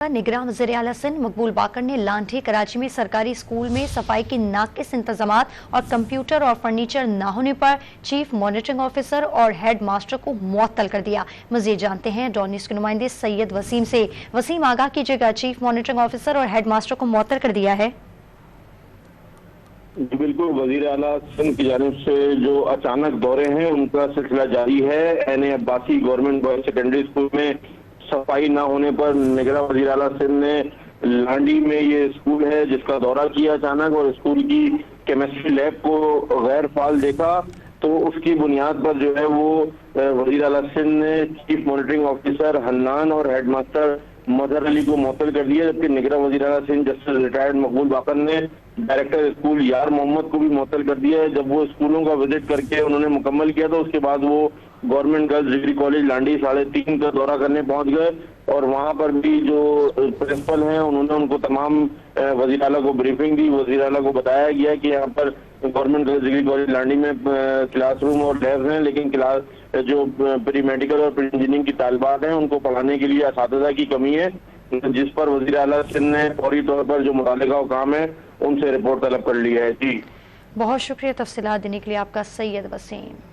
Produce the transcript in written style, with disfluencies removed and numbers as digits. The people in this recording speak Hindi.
निगरान वज़ीर आला सिंध मकबूल बाकर ने लांठी कराची में सरकारी स्कूल में सफाई की नाकिस इंतजामात और कंप्यूटर और फर्नीचर न होने पर चीफ मॉनिटरिंग ऑफिसर और हेड मास्टर को मुअत्तल कर दिया। मजीद जानते हैं डॉन न्यूज़ के नुमाइंदे सैयद वसीम से। वसीम, आगाह कीजिएगा, चीफ मॉनिटरिंग ऑफिसर और हेड मास्टर को मुअत्तल कर दिया है? बिल्कुल, वज़ीर आला सिंध की जानिब से जो अचानक दौरे हैं उनका सिलसिला जारी है। N A. Abbasi government boys secondary school में सफाई ना होने पर निगरान वज़ीर आला सिंध ने लांडी में ये स्कूल है जिसका दौरा किया अचानक और स्कूल की केमिस्ट्री लैब को गैर फाल देखा, तो उसकी बुनियाद पर जो है वो वज़ीर आला सिंध ने चीफ मॉनिटरिंग ऑफिसर हन्नान और हेडमास्टर मजहर अली को मुअत्तल कर दिया, जबकि निगरान वज़ीर आला सिंध जस्टिस रिटायर्ड मकबूल बाकर ने डायरेक्टर स्कूल यार मोहम्मद को भी मुअत्तल कर दिया है। जब वो स्कूलों का विजिट करके उन्होंने मुकम्मल किया तो उसके बाद वो government girls degree college Landi 3:30 का दौरा करने पहुंच गए और वहां पर भी जो प्रिंसिपल हैं उन्होंने उनको तमाम वज़ीर आला को ब्रीफिंग दी। वज़ीर आला को बताया गया कि यहाँ पर government girls degree college Landi में क्लासरूम और लैब्स हैं, लेकिन क्लास जो प्री मेडिकल और प्री इंजीनियरिंग की तालिबात हैं उनको पढ़ाने के लिए असातिज़ा की कमी है, जिस पर वज़ीर आला सिंध ने फौरी तौर पर जो मुतालिका काम है उनसे रिपोर्ट तलब कर लिया है। जी, बहुत शुक्रिया तफसीलात देने के लिए आपका सैयद वसीम।